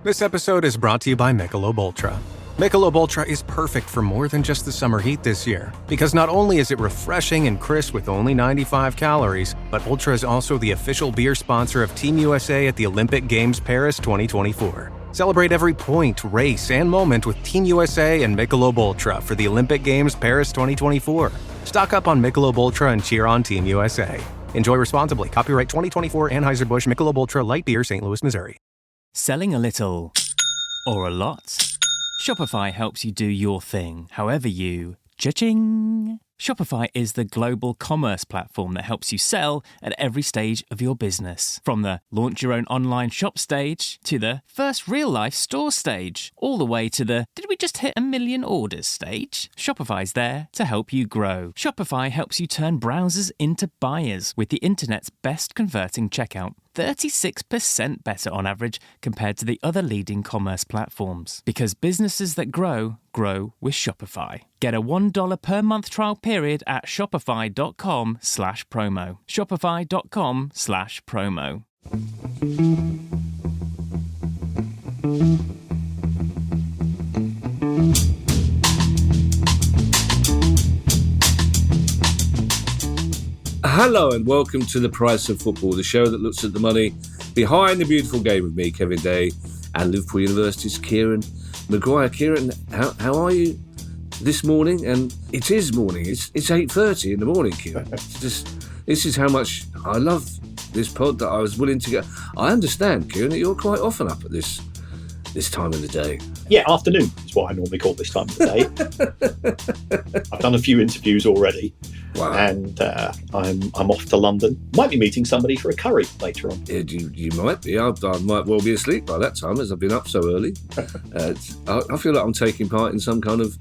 This episode is brought to you by Michelob Ultra. Michelob Ultra is perfect for more than just the summer heat this year, because not only is it refreshing and crisp with only 95 calories, but Ultra is also the official beer sponsor of Team USA at the Olympic Games Paris 2024. Celebrate every point, race, and moment with Team USA and Michelob Ultra for the Olympic Games Paris 2024. Stock up on Michelob Ultra and cheer on Team USA. Enjoy responsibly. Copyright 2024 Anheuser-Busch Michelob Ultra Light Beer, St. Louis, Missouri. Selling a little or a lot? Shopify helps you do your thing, however you cha-ching. Shopify is the global commerce platform that helps you sell at every stage of your business. From the launch your own online shop stage to the first real-life store stage, all the way to the did we just hit 1 million orders stage? Shopify's there to help you grow. Shopify helps you turn browsers into buyers with the internet's best converting checkout. 36% better on average compared to the other leading commerce platforms. Because businesses that grow, grow with Shopify. Get a $1 per month trial period at shopify.com/promo. Shopify.com/promo. Hello and welcome to The Price of Football, the show that looks at the money behind the beautiful game with me, Kevin Day, and Liverpool University's Kieran Maguire. Kieran, how are you this morning? And it is morning. It's 8:30 in the morning, Kieran. This is how much I love this pod that I was willing to go. I understand, Kieran, that you're quite often up at this time of the day. Yeah, afternoon is what I normally call this time of the day. I've done a few interviews already. Wow. And I'm off to London. Might be meeting somebody for a curry later on. Yeah, you might be. I might well be asleep by that time, as I've been up so early. I feel like I'm taking part in some kind of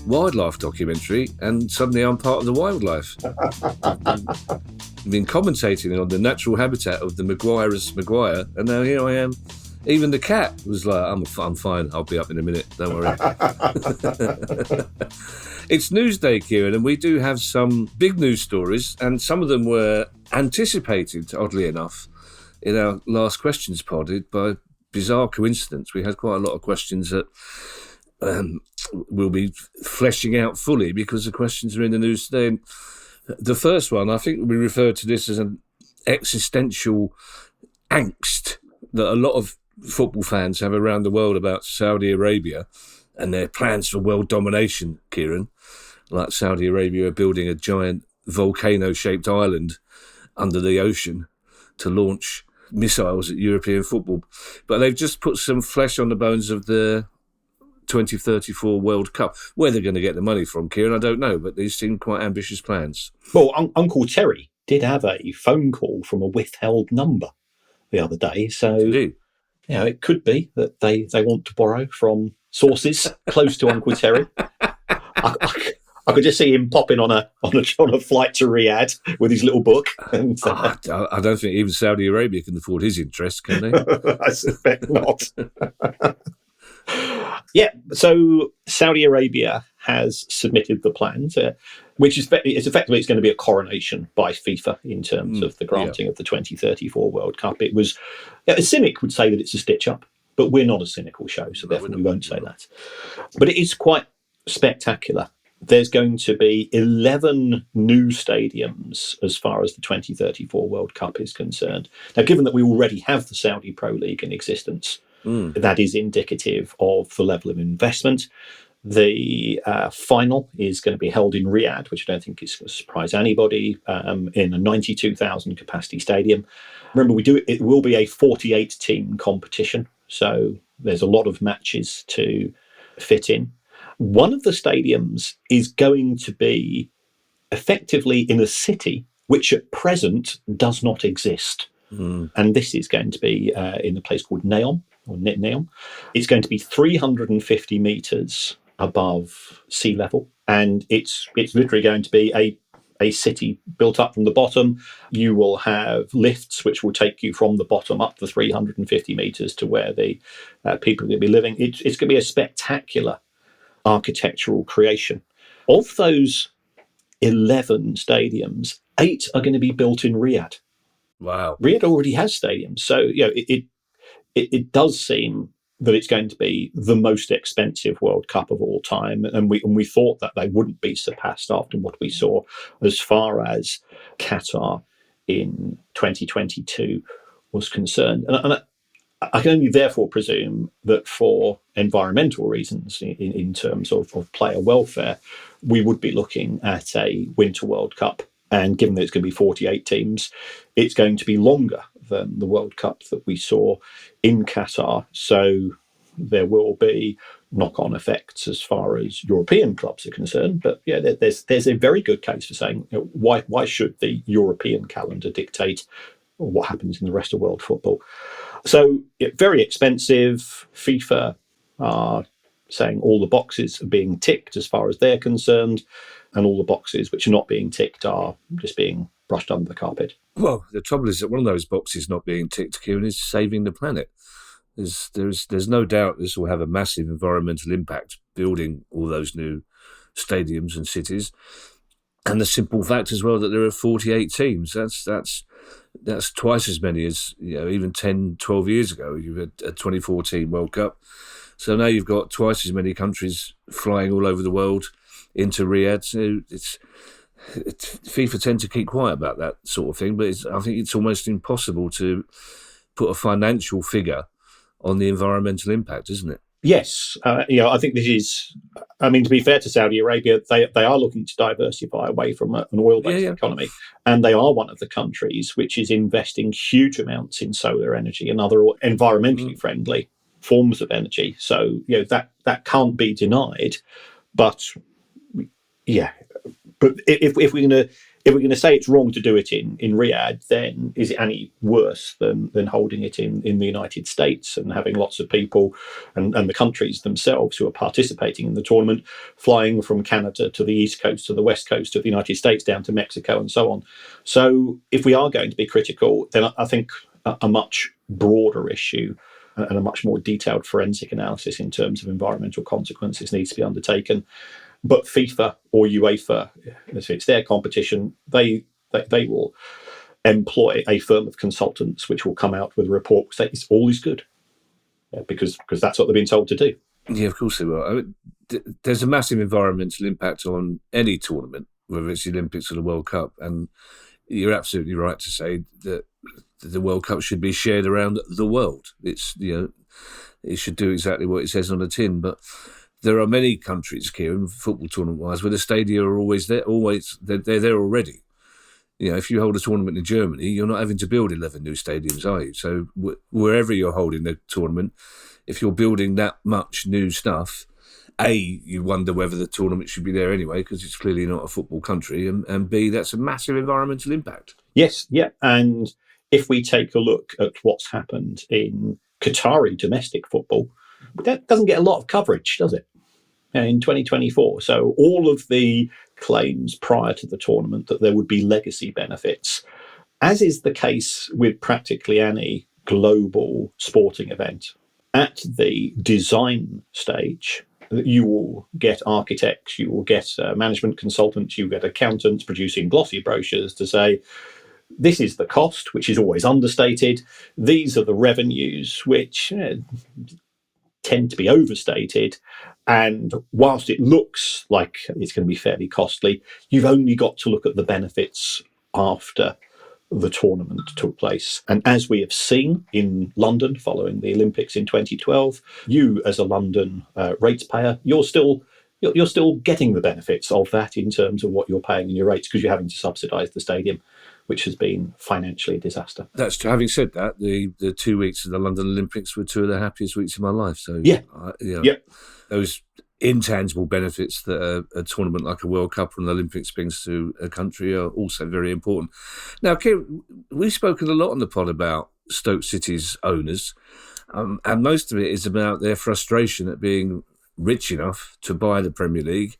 wildlife documentary, and suddenly I'm part of the wildlife. I've been commentating on the natural habitat of the Maguire's Maguire, and now here I am. Even the cat was like, I'm fine, I'll be up in a minute, don't worry. It's Newsday, Kieran, and we do have some big news stories, and some of them were anticipated, oddly enough, in our last questions pod. By bizarre coincidence, we had quite a lot of questions that we'll be fleshing out fully because the questions are in the news today. And the first one, I think we referred to this as an existential angst that a lot of football fans have around the world about Saudi Arabia and their plans for world domination, Kieran. Like Saudi Arabia are building a giant volcano-shaped island under the ocean to launch missiles at European football. But they've just put some flesh on the bones of the 2034 World Cup. Where they're going to get the money from, Kieran, I don't know, but these seem quite ambitious plans. Well, Uncle Terry did have a phone call from a withheld number the other day, so it could be that they want to borrow from sources close to Uncle Terry. I could just see him popping on a flight to Riyadh with his little book. And, I don't think even Saudi Arabia can afford his interest, can they? I suspect not. Yeah, so Saudi Arabia has submitted the plans, which is effectively it's going to be a coronation by FIFA in terms of the granting of the 2034 World Cup. It was a cynic would say that it's a stitch up, but we're not a cynical show, so therefore we won't say that. But it is quite spectacular. There's going to be 11 new stadiums as far as the 2034 World Cup is concerned. Now, given that we already have the Saudi Pro League in existence, that is indicative of the level of investment. The final is going to be held in Riyadh, which I don't think is going to surprise anybody, in a 92,000 capacity stadium. Remember, it will be a 48-team competition, so there's a lot of matches to fit in. One of the stadiums is going to be effectively in a city which at present does not exist. And this is going to be in a place called Neom. It's going to be 350 metres above sea level, and it's literally going to be a city built up from the bottom. You will have lifts which will take you from the bottom up the 350 metres to where the people are going to be living. It's going to be a spectacular architectural creation. Of those 11 stadiums, 8 are going to be built in Riyadh. Wow. Riyadh already has stadiums, so it does seem that it's going to be the most expensive World Cup of all time, and we thought that they wouldn't be surpassed after what we saw as far as Qatar in 2022 was concerned. And I can only therefore presume that for environmental reasons, in terms of player welfare, we would be looking at a Winter World Cup. And given that it's going to be 48 teams, it's going to be longer than the World Cup that we saw in Qatar. So there will be knock-on effects as far as European clubs are concerned. But yeah, there's a very good case for saying, why should the European calendar dictate what happens in the rest of world football? So very expensive. FIFA are saying all the boxes are being ticked as far as they're concerned, and all the boxes which are not being ticked are just being brushed under the carpet. Well, the trouble is that one of those boxes not being ticked, Kieran, is saving the planet. There's no doubt this will have a massive environmental impact, building all those new stadiums and cities. And the simple fact as well that there are 48 teams. That's twice as many as, even 10, 12 years ago. You've had a 2014 World Cup. So now you've got twice as many countries flying all over the world into Riyadh. So FIFA tend to keep quiet about that sort of thing, but I think it's almost impossible to put a financial figure on the environmental impact, isn't it? Yes, I think this is. I mean, to be fair to Saudi Arabia, they are looking to diversify away from an oil-based economy, and they are one of the countries which is investing huge amounts in solar energy and other environmentally friendly forms of energy. So that can't be denied. But if we're going to say it's wrong to do it in Riyadh, then is it any worse than holding it in the United States and having lots of people and the countries themselves who are participating in the tournament flying from Canada to the East Coast to the West Coast of the United States down to Mexico and so on? So if we are going to be critical, then I think a much broader issue and a much more detailed forensic analysis in terms of environmental consequences needs to be undertaken. But FIFA or UEFA, if it's their competition, they will employ a firm of consultants which will come out with a report which says all is good, because that's what they've been told to do. Yeah, of course they will. I mean, there's a massive environmental impact on any tournament, whether it's the Olympics or the World Cup, and you're absolutely right to say that the World Cup should be shared around the world. It's it should do exactly what it says on the tin, but there are many countries, Kieran, football tournament-wise, where the stadia are always there. They're there already. If you hold a tournament in Germany, you're not having to build 11 new stadiums, are you? So wherever you're holding the tournament, if you're building that much new stuff, A, you wonder whether the tournament should be there anyway, because it's clearly not a football country, and B, that's a massive environmental impact. Yes, yeah. And if we take a look at what's happened in Qatari domestic football, that doesn't get a lot of coverage, does it? In 2024. So all of the claims prior to the tournament that there would be legacy benefits, as is the case with practically any global sporting event, at the design stage, you will get architects, you will get management consultants, you get accountants producing glossy brochures to say, this is the cost, which is always understated. These are the revenues, which tend to be overstated. And whilst it looks like it's going to be fairly costly, you've only got to look at the benefits after the tournament took place. And as we have seen in London following the Olympics in 2012, you as a London ratepayer, you're still getting the benefits of that in terms of what you're paying in your rates, because you're having to subsidise the stadium, which has been financially a disaster. That's true. Having said that, the 2 weeks of the London Olympics were two of the happiest weeks of my life. So those intangible benefits that a tournament like a World Cup or an Olympics brings to a country are also very important. Now, Kieran, we've spoken a lot on the pod about Stoke City's owners, and most of it is about their frustration at being rich enough to buy the Premier League,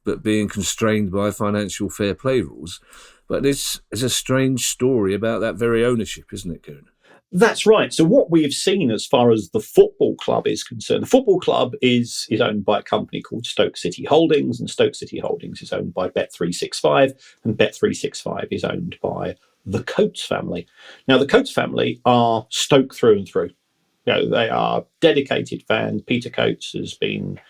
but being constrained by financial fair play rules. But there's a strange story about that very ownership, isn't it, Kieran? That's right. So what we have seen as far as the football club is concerned, the football club is owned by a company called Stoke City Holdings, and Stoke City Holdings is owned by Bet365, and Bet365 is owned by the Coates family. Now, the Coates family are Stoke through and through. They are dedicated fans. Peter Coates has been,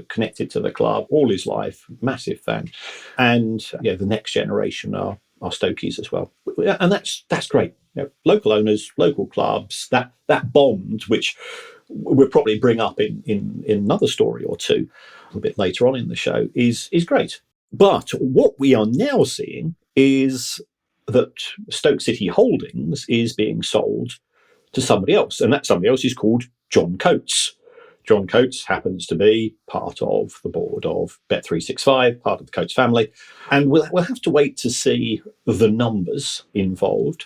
connected to the club all his life, massive fan, and the next generation are Stokies as well, and that's great. Local owners, local clubs, that bond, which we'll probably bring up in another story or two a bit later on in the show, is great. But what we are now seeing is that Stoke City Holdings is being sold to somebody else, and that somebody else is called John Coates. John Coates happens to be part of the board of Bet365, part of the Coates family, and we'll have to wait to see the numbers involved.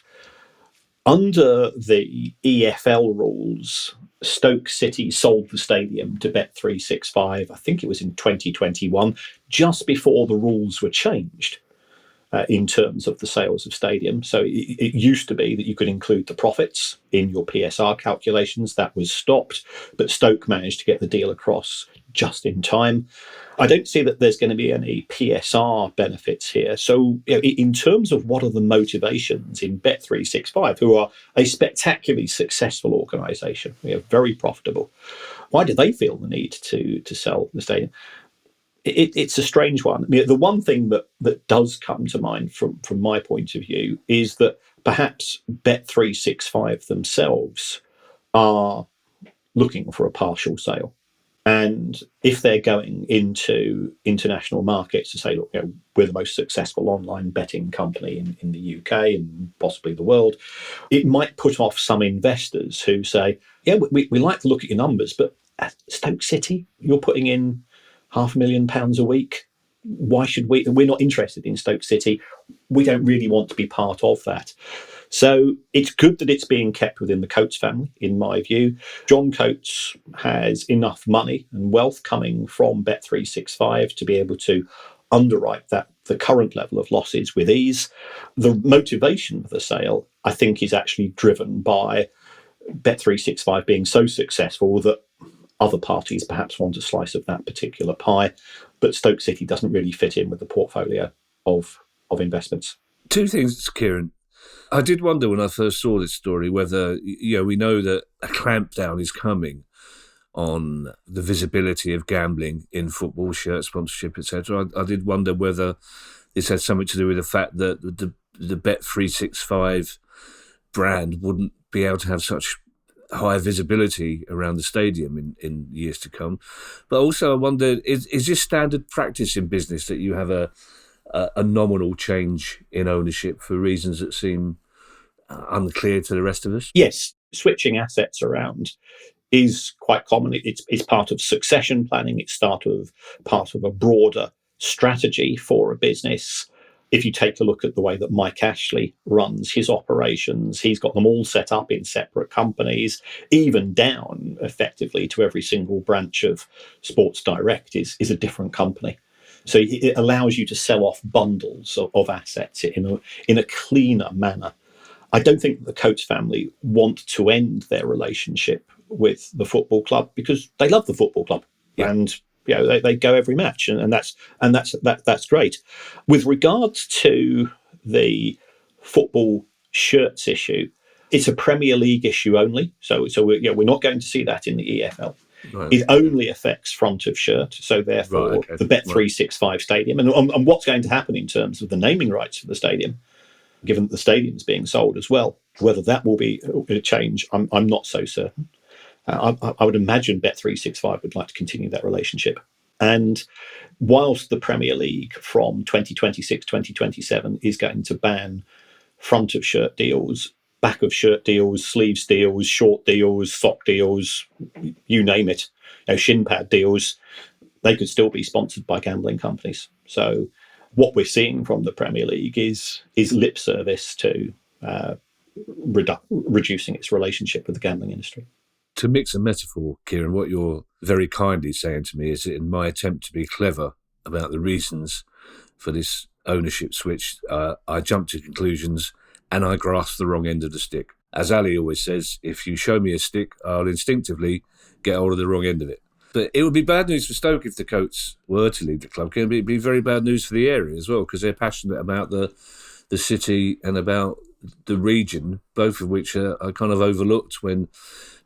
Under the EFL rules, Stoke City sold the stadium to Bet365, I think it was in 2021, just before the rules were changed. In terms of the sales of stadium. So it used to be that you could include the profits in your PSR calculations. That was stopped, but Stoke managed to get the deal across just in time. I don't see that there's going to be any PSR benefits here. So in terms of what are the motivations in Bet365, who are a spectacularly successful organisation, very profitable, why do they feel the need to sell the stadium? It's a strange one. I mean, the one thing that does come to mind from my point of view is that perhaps Bet365 themselves are looking for a partial sale. And if they're going into international markets to say, look, we're the most successful online betting company in the UK and possibly the world, it might put off some investors who say, we like to look at your numbers, but at Stoke City, you're putting in £500,000 a week. Why should we? We're not interested in Stoke City. We don't really want to be part of that. So it's good that it's being kept within the Coates family, in my view. John Coates has enough money and wealth coming from Bet365 to be able to underwrite the current level of losses with ease. The motivation for the sale, I think, is actually driven by Bet365 being so successful that other parties perhaps want a slice of that particular pie, but Stoke City doesn't really fit in with the portfolio of investments. Two things, Kieran. I did wonder when I first saw this story whether, we know that a clampdown is coming on the visibility of gambling in football, shirt sponsorship, etc. I did wonder whether this had something to do with the fact that the Bet365 brand wouldn't be able to have such high visibility around the stadium in years to come. But also I wonder, is this standard practice in business that you have a nominal change in ownership for reasons that seem unclear to the rest of us? Yes, switching assets around is quite common. It's part of succession planning. It's part of a broader strategy for a business. If you take a look at the way that Mike Ashley runs his operations, he's got them all set up in separate companies, even down effectively to every single branch of Sports Direct is a different company. So it allows you to sell off bundles of assets in a cleaner manner. I don't think the Coates family want to end their relationship with the football club because they love the football club. Yeah. And they go every match, and that's great. With regards to the football shirts issue, it's a Premier League issue only. So we're not going to see that in the EFL. Right. It only affects front of shirt, so therefore the Bet365 stadium, and what's going to happen in terms of the naming rights for the stadium, given that the stadium's being sold as well, whether that will be a change, I'm not so certain. I would imagine Bet365 would like to continue that relationship. And whilst the Premier League from 2026, 2027 is going to ban front of shirt deals, back of shirt deals, sleeves deals, short deals, sock deals, you name it, shin pad deals, they could still be sponsored by gambling companies. So what we're seeing from the Premier League is lip service to reducing its relationship with the gambling industry. To mix a metaphor, Kieran, what you're very kindly saying to me is that in my attempt to be clever about the reasons for this ownership switch, I jumped to conclusions and I grasped the wrong end of the stick. As Ali always says, if you show me a stick, I'll instinctively get hold of the wrong end of it. But it would be bad news for Stoke if the Coates were to leave the club. It would be very bad news for the area as well, because they're passionate about the city and about the region, both of which are kind of overlooked when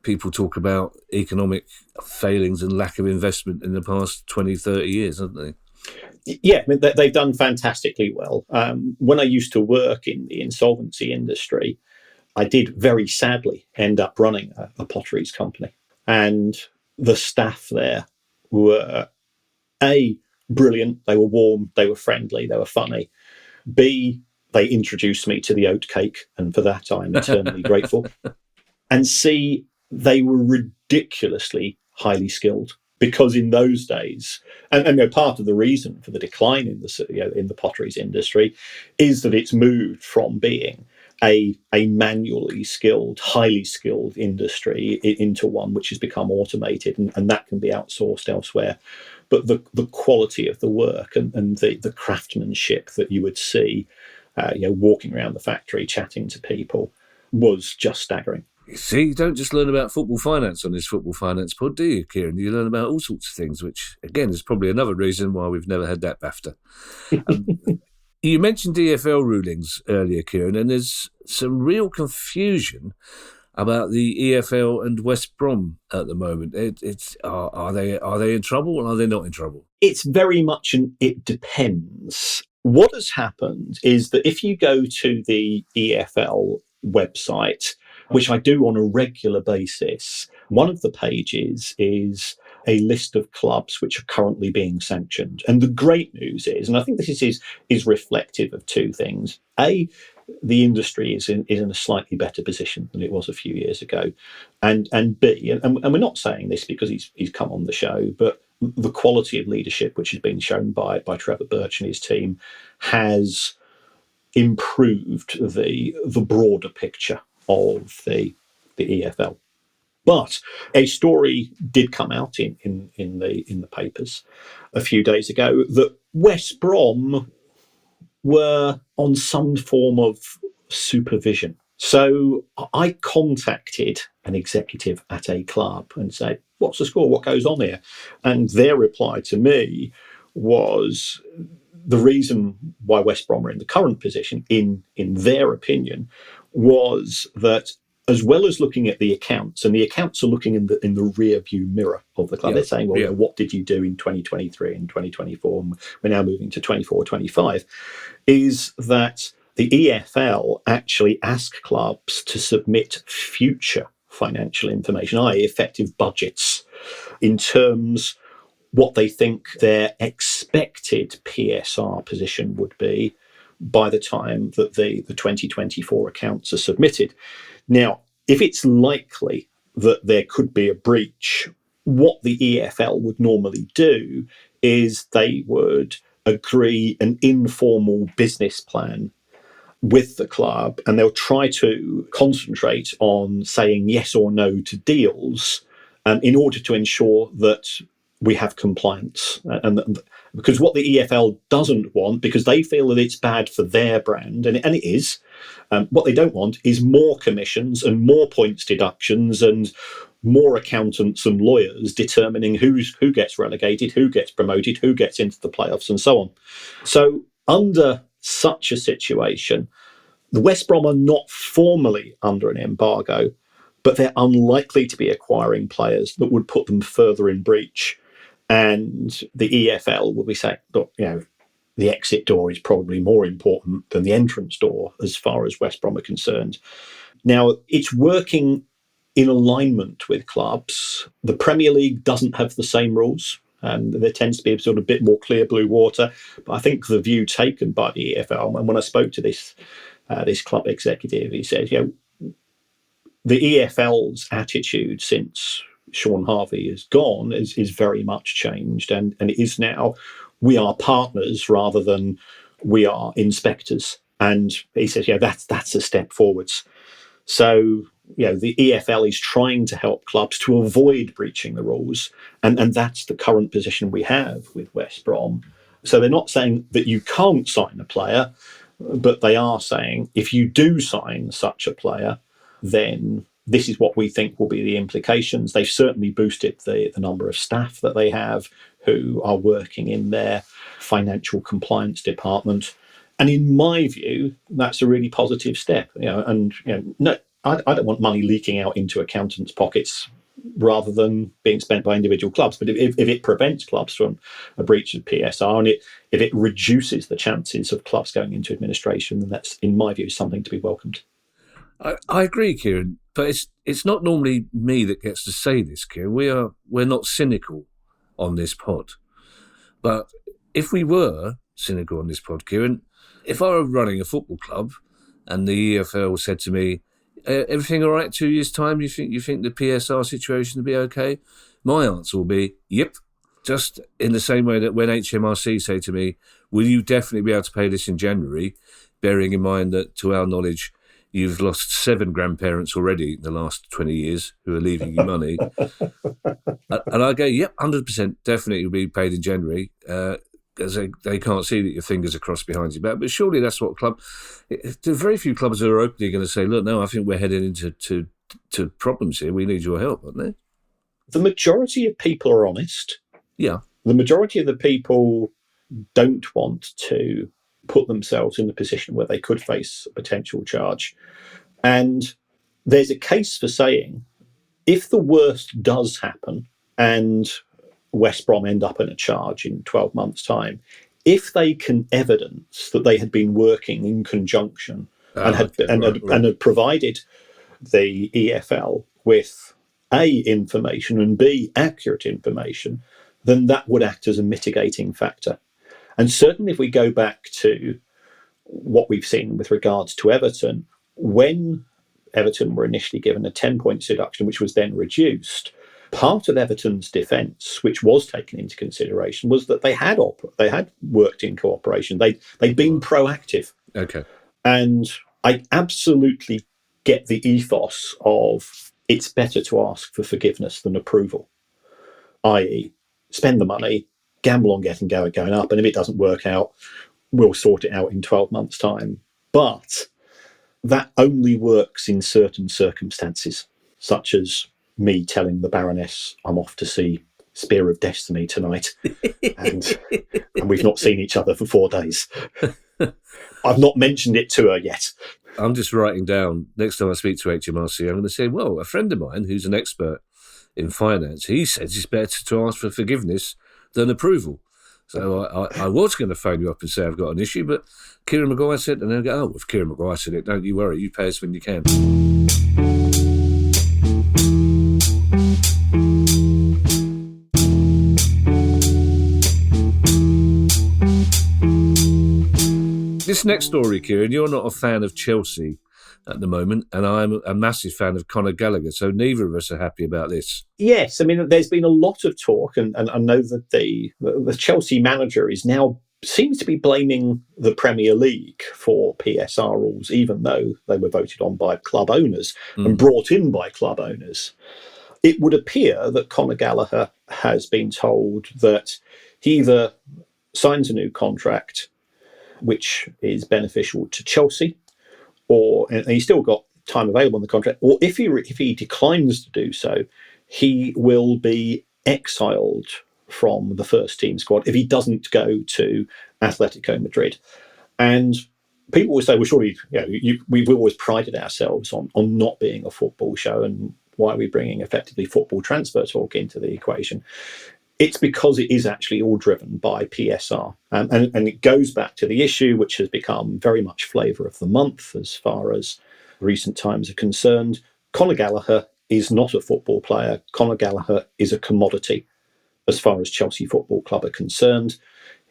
people talk about economic failings and lack of investment in the past 20, 30 years, haven't they? Yeah, I mean, they've done fantastically well. When I used to work in the insolvency industry, I did very sadly end up running a potteries company. And the staff there were A, brilliant. They were warm, they were friendly, they were funny. B, they introduced me to the oat cake, and for that I'm eternally grateful. And C, they were ridiculously highly skilled, because in those days, and part of the reason for the decline in the potteries industry is that it's moved from being a manually skilled, highly skilled industry into one which has become automated, and that can be outsourced elsewhere. But the quality of the work and the craftsmanship that you would see, walking around the factory, chatting to people, was just staggering. You see, you don't just learn about football finance on this Football Finance pod, do you, Kieran? You learn about all sorts of things, which, again, is probably another reason why we've never had that BAFTA. You mentioned DFL rulings earlier, Kieran, and there's some real confusion about the EFL and West Brom at the moment. Are they in trouble or are they not in trouble? It's very much it depends. What has happened is that if you go to the EFL website, which I do on a regular basis, one of the pages is a list of clubs which are currently being sanctioned. And the great news is, and I think this is reflective of two things. A, the industry is in a slightly better position than it was a few years ago. And B, and we're not saying this because he's come on the show, but the quality of leadership which has been shown by Trevor Birch and his team has improved the broader picture of the EFL. But a story did come out in the papers a few days ago that West Brom were on some form of supervision. So I contacted an executive at a club and said, "What's the score? What goes on here?" And their reply to me was, the reason why West Brom are in the current position, in their opinion, was that, as well as looking at the accounts, and the accounts are looking in the rear view mirror of the club. They're saying, well, what did you do in 2023 and 2024? And we're now moving to 24-25, is that the EFL actually ask clubs to submit future financial information, i.e. effective budgets, in terms what they think their expected PSR position would be by the time that the 2024 accounts are submitted. Now, if it's likely that there could be a breach, what the EFL would normally do is they would agree an informal business plan with the club, and they'll try to concentrate on saying yes or no to deals in order to ensure that we have compliance. And because what the EFL doesn't want, because they feel that it's bad for their brand, and it is, what they don't want is more commissions and more points deductions and more accountants and lawyers determining who gets relegated, who gets promoted, who gets into the playoffs, and so on. So under such a situation, the West Brom are not formally under an embargo, but they're unlikely to be acquiring players that would put them further in breach. And the EFL will be saying, look, the exit door is probably more important than the entrance door as far as West Brom are concerned. Now, it's working in alignment with clubs. The Premier League doesn't have the same rules. There tends to be a sort of bit more clear blue water. But I think the view taken by the EFL, and when I spoke to this club executive, he said, the EFL's attitude since Sean Harvey is gone is very much changed, and it is now, we are partners rather than we are inspectors. And he says, that's a step forwards. So, the EFL is trying to help clubs to avoid breaching the rules, and that's the current position we have with West Brom. So they're not saying that you can't sign a player, but they are saying if you do sign such a player, then this is what we think will be the implications. They've certainly boosted the number of staff that they have who are working in their financial compliance department. And in my view, that's a really positive step. No, I don't want money leaking out into accountants' pockets rather than being spent by individual clubs. But if it prevents clubs from a breach of PSR, and if it reduces the chances of clubs going into administration, then that's, in my view, something to be welcomed. I agree, Kieran, but it's not normally me that gets to say this, Kieran. We're not cynical on this pod, but if we were cynical on this pod, Kieran, if I were running a football club and the EFL said to me, "Everything all right? 2 years' time? You think the PSR situation will be okay?" My answer will be, "Yep." Just in the same way that when HMRC say to me, "Will you definitely be able to pay this in January?" Bearing in mind that, to our knowledge, you've lost 7 grandparents already in the last 20 years who are leaving you money. And I go, yep, 100% definitely will be paid in January, because they can't see that your fingers are crossed behind your back. But surely that's what there are very few clubs that are openly going to say, look, no, I think we're heading into problems here. We need your help, aren't they? The majority of people are honest. Yeah. The majority of the people don't want to put themselves in a position where they could face a potential charge. And there's a case for saying, if the worst does happen and West Brom end up in a charge in 12 months' time, if they can evidence that they had been working in conjunction and had provided the EFL with A, information, and B, accurate information, then that would act as a mitigating factor. And certainly if we go back to what we've seen with regards to Everton, when Everton were initially given a 10-point deduction, which was then reduced, part of Everton's defence, which was taken into consideration, was that they had worked in cooperation. They'd been proactive. Okay. And I absolutely get the ethos of it's better to ask for forgiveness than approval, i.e. spend the money, gamble on getting going up, and if it doesn't work out, we'll sort it out in 12 months' time. But that only works in certain circumstances, such as me telling the Baroness I'm off to see Spear of Destiny tonight, and we've not seen each other for 4 days. I've not mentioned it to her yet. I'm just writing down, next time I speak to HMRC, I'm going to say, well, a friend of mine who's an expert in finance, he says it's better to ask for forgiveness than approval. So I was going to phone you up and say I've got an issue, but Kieran Maguire said, and then I go, oh, if Kieran Maguire said it, don't you worry, you pay us when you can. This next story, Kieran, you're not a fan of Chelsea at the moment, and I'm a massive fan of Conor Gallagher, so neither of us are happy about this. Yes, I mean, there's been a lot of talk, and I know that the Chelsea manager seems to be blaming the Premier League for PSR rules, even though they were voted on by club owners and brought in by club owners. It would appear that Conor Gallagher has been told that he either signs a new contract, which is beneficial to Chelsea, and he's still got time available on the contract, or if he declines to do so, he will be exiled from the first team squad if he doesn't go to Atletico Madrid. And people will say, well, surely we've always prided ourselves on not being a football show, and why are we bringing effectively football transfer talk into the equation? It's because it is actually all driven by PSR. And it goes back to the issue, which has become very much flavour of the month as far as recent times are concerned. Conor Gallagher is not a football player. Conor Gallagher is a commodity as far as Chelsea Football Club are concerned.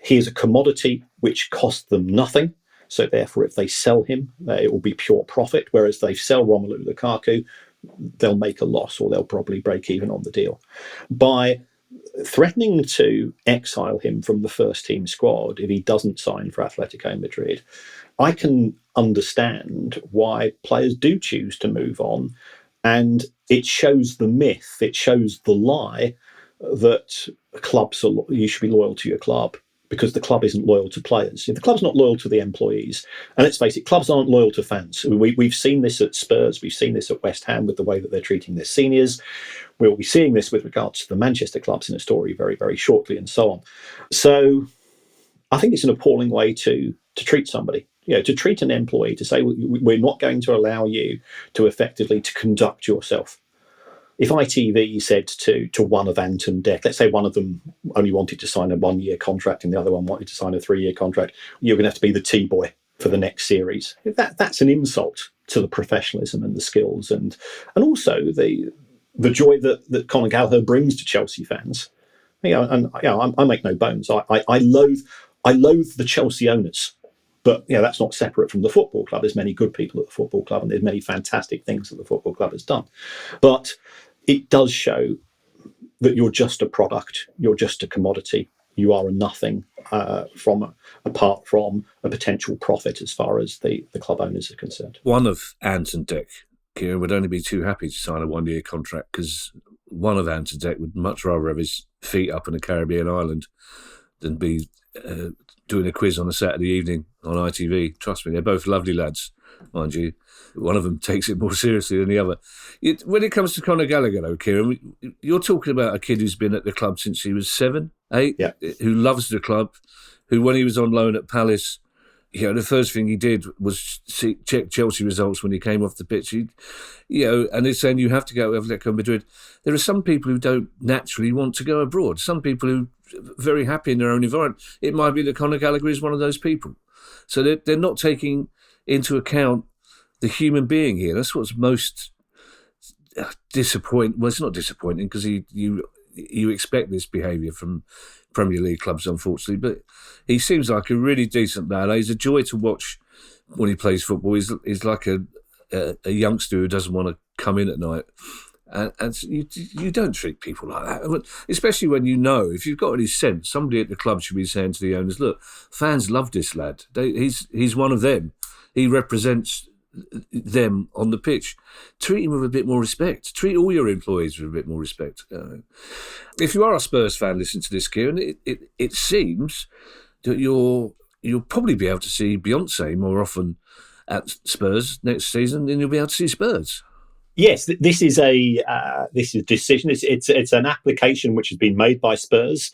He is a commodity which costs them nothing. So therefore, if they sell him, it will be pure profit. Whereas they sell Romelu Lukaku, they'll make a loss, or they'll probably break even on the deal. By threatening to exile him from the first team squad if he doesn't sign for Atletico Madrid, I can understand why players do choose to move on. And it shows the myth, it shows the lie that you should be loyal to your club because the club isn't loyal to players. If the club's not loyal to the employees, and let's face it, clubs aren't loyal to fans. We've seen this at Spurs, we've seen this at West Ham with the way that they're treating their seniors. We'll be seeing this with regards to the Manchester clubs in a story very, very shortly, and so on. So I think it's an appalling way to to treat somebody. To treat an employee, to say we're not going to allow you to effectively to conduct yourself. If ITV said to one of Ant and Dec, let's say one of them only wanted to sign a 1-year contract and the other one wanted to sign a 3-year contract, you're going to have to be the T-boy for the next series. That's an insult to the professionalism and the skills and also the joy that Conor Gallagher brings to Chelsea fans. I make no bones. I loathe the Chelsea owners. But that's not separate from the football club. There's many good people at the football club and there's many fantastic things that the football club has done. But it does show that you're just a product, you're just a commodity, you are a nothing apart from a potential profit as far as the club owners are concerned. One of Ant and Dec, Kieran, would only be too happy to sign a 1-year contract because one of Ant and Dec would much rather have his feet up in a Caribbean island than be doing a quiz on a Saturday evening on ITV. Trust me, they're both lovely lads, mind you. One of them takes it more seriously than the other. When it comes to Conor Gallagher, though, Kieran, you're talking about a kid who's been at the club since he was 7, 8, who loves the club, who, when he was on loan at Palace, the first thing he did was check Chelsea results when he came off the pitch. And they're saying you have to go to Atletico Madrid. There are some people who don't naturally want to go abroad. Some people who are very happy in their own environment. It might be that Conor Gallagher is one of those people. So they're not taking into account the human being here. That's what's most disappointing. Well, it's not disappointing because you expect this behaviour from Premier League clubs, unfortunately, but he seems like a really decent lad. He's a joy to watch when he plays football. He's like a youngster who doesn't want to come in at night. And you don't treat people like that, especially when if you've got any sense, somebody at the club should be saying to the owners, look, fans love this lad. He's one of them. He represents them on the pitch. Treat him with a bit more respect. Treat all your employees with a bit more respect. If you are a Spurs fan, listen to this, Kieran. It seems that you'll probably be able to see Beyonce more often at Spurs next season than you'll be able to see Spurs. Yes, this is a decision. It's an application which has been made by Spurs.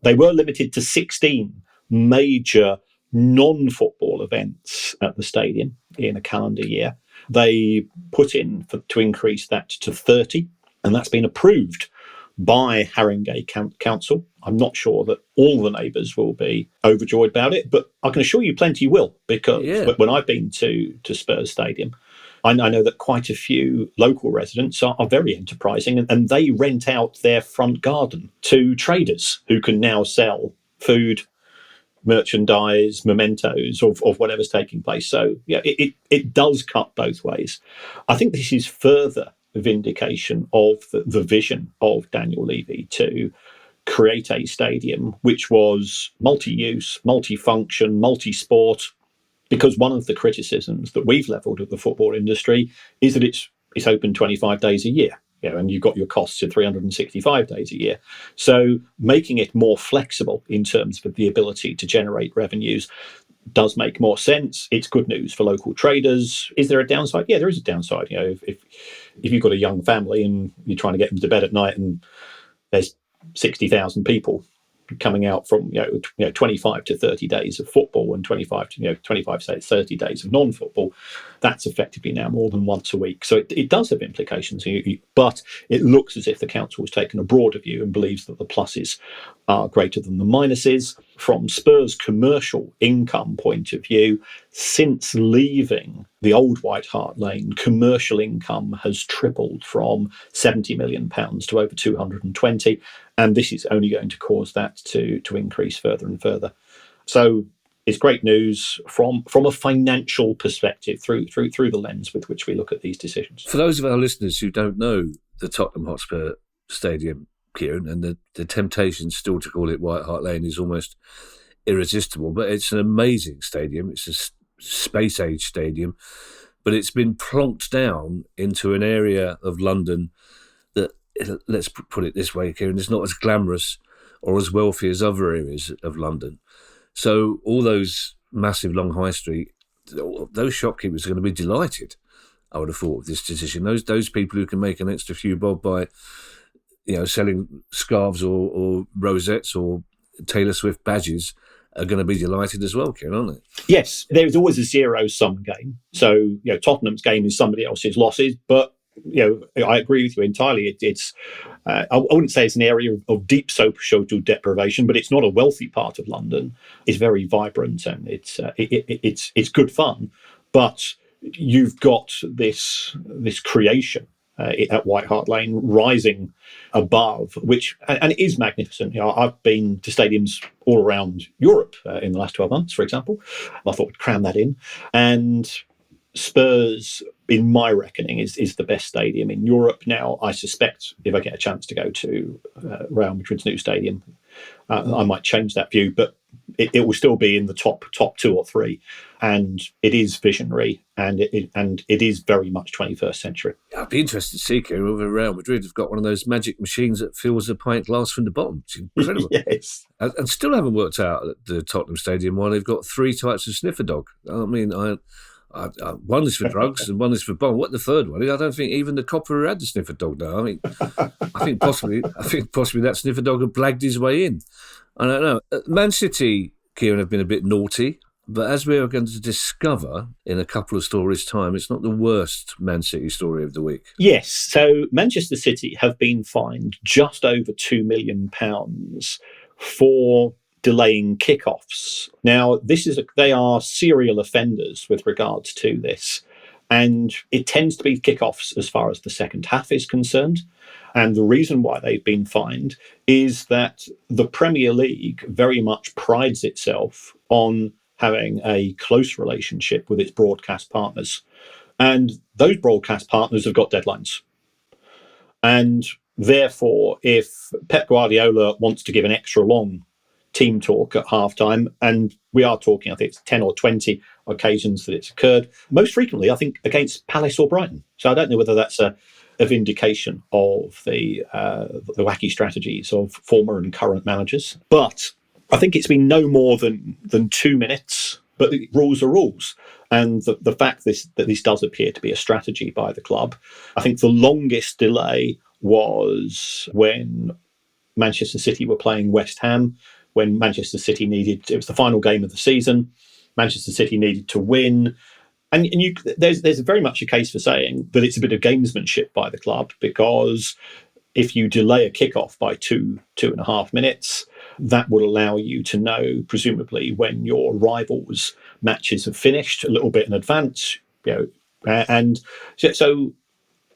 They were limited to 16 major non-football events at the stadium in a calendar year. They put in to increase that to 30, and that's been approved by Haringey Council. I'm not sure that all the neighbours will be overjoyed about it, but I can assure you plenty will, because when I've been to Spurs Stadium, I know that quite a few local residents are very enterprising, and they rent out their front garden to traders who can now sell food, merchandise, mementos of whatever's taking place. So it does cut both ways. I think this is further vindication of the vision of Daniel Levy to create a stadium which was multi-use, multi-function, multi-sport, because one of the criticisms that we've levelled at the football industry is that it's open 25 days a year. And you've got your costs of 365 days a year. So making it more flexible in terms of the ability to generate revenues does make more sense. It's good news for local traders. Is there a downside? Yeah, there is a downside. If you've got a young family and you're trying to get them to bed at night and there's 60,000 people coming out from 25 to 30 days of football and 25 to 30 days of non-football, that's effectively now more than once a week. So it does have implications, but it looks as if the council has taken a broader view and believes that the pluses are greater than the minuses. From Spurs' commercial income point of view, since leaving the old White Hart Lane, commercial income has tripled from £70 million to over 220, and this is only going to cause that to increase further and further. So it's great news from a financial perspective through the lens with which we look at these decisions. For those of our listeners who don't know the Tottenham Hotspur Stadium, Kieran, and the temptation still to call it White Hart Lane is almost irresistible, but it's an amazing stadium. It's a space-age stadium, but it's been plonked down into an area of London that, let's put it this way, Kieran, is not as glamorous or as wealthy as other areas of London. So all those massive long high street, those shopkeepers are going to be delighted, I would have thought, with this decision. Those people who can make an extra few bob by selling scarves or rosettes or Taylor Swift badges are going to be delighted as well, Kieran, aren't they? Yes, there is always a zero-sum game. So, Tottenham's game is somebody else's losses, but I agree with you entirely. I wouldn't say it's an area of deep social deprivation, but it's not a wealthy part of London. It's very vibrant and it's good fun. But you've got this creation at White Hart Lane rising above, and it is magnificent. I've been to stadiums all around Europe in the last 12 months, for example. I thought we'd cram that in. And Spurs, in my reckoning, is the best stadium in Europe. Now, I suspect if I get a chance to go to Real Madrid's new stadium, I might change that view, but it will still be in the top 2 or 3. And it is visionary, and it is very much 21st century. I'd be interested to see, Kieran, whether Real Madrid have got one of those magic machines that fills a pint glass from the bottom. It's incredible. Yes. And still haven't worked out at the Tottenham Stadium why they've got 3 types of sniffer dog. I mean, one is for drugs and one is for bomb. What the third one is? I don't think even the copper had the sniffer dog now. I think possibly that sniffer dog had blagged his way in. I don't know. Man City, Kieran, have been a bit naughty, but as we are going to discover in a couple of stories' time, it's not the worst Man City story of the week. Yes. So Manchester City have been fined just over £2 million for delaying kickoffs. Now, they are serial offenders with regards to this, and it tends to be kickoffs as far as the second half is concerned. And the reason why they've been fined is that the Premier League very much prides itself on having a close relationship with its broadcast partners. And those broadcast partners have got deadlines. And therefore, if Pep Guardiola wants to give an extra long team talk at halftime, and we are talking, I think it's 10 or 20 occasions that it's occurred, most frequently, I think, against Palace or Brighton. So I don't know whether that's a vindication of the wacky strategies of former and current managers. But I think it's been no more than 2 minutes, but the rules are rules. And the fact that this does appear to be a strategy by the club, I think the longest delay was when Manchester City were playing West Ham, when Manchester City it was the final game of the season, Manchester City needed to win. And there's very much a case for saying that it's a bit of gamesmanship by the club, because if you delay a kickoff by 2.5 minutes, that would allow you to know, presumably, when your rivals' matches have finished a little bit in advance. And so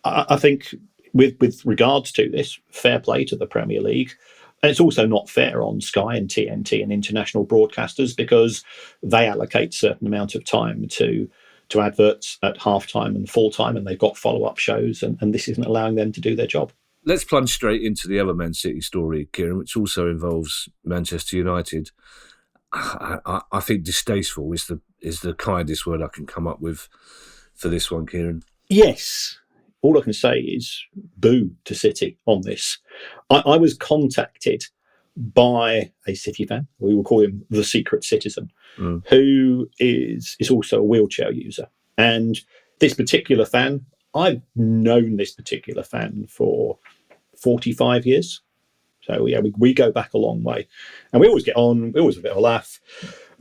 I think with regards to this, fair play to the Premier League. And it's also not fair on Sky and TNT and international broadcasters, because they allocate a certain amount of time to adverts at halftime and full time, and they've got follow-up shows, and this isn't allowing them to do their job. Let's plunge straight into the other Man City story, Kieran, which also involves Manchester United. I think distasteful is the kindest word I can come up with for this one, Kieran. Yes. All I can say is boo to City on this. I was contacted by a City fan, we will call him the secret citizen, who is also a wheelchair user. And this particular fan, I've known this particular fan for 45 years. So yeah, we go back a long way. And we always get on, we always have a bit of a laugh.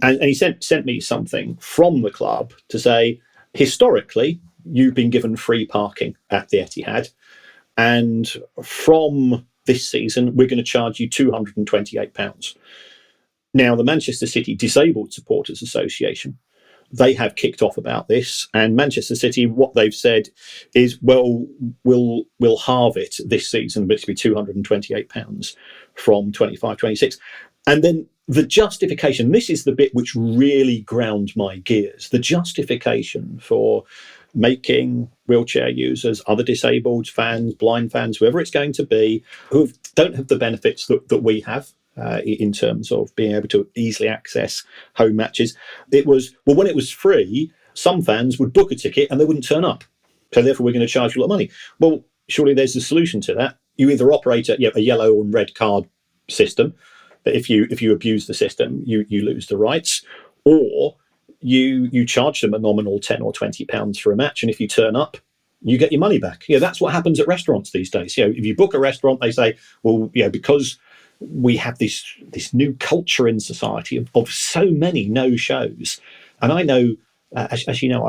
And he sent me something from the club to say, historically, you've been given free parking at the Etihad. And from this season, we're going to charge you £228. Now, the Manchester City Disabled Supporters Association, they have kicked off about this. And Manchester City, what they've said is, well, we'll halve it this season, but it'll be £228 from 25-26. And then the justification, this is the bit which really ground my gears, the justification for making wheelchair users, other disabled fans, blind fans, whoever it's going to be, who don't have the benefits that we have in terms of being able to easily access home matches. It was, well, when it was free, some fans would book a ticket and they wouldn't turn up. So therefore, we're going to charge you a lot of money. Well, surely there's a solution to that. You either operate a yellow and red card system, that if you abuse the system, you lose the rights, or you charge them a nominal £10 or £20 for a match, and if you turn up, you get your money back. That's what happens at restaurants these days. If you book a restaurant, they say, well, because we have this new culture in society of so many no shows. And I know, as you know,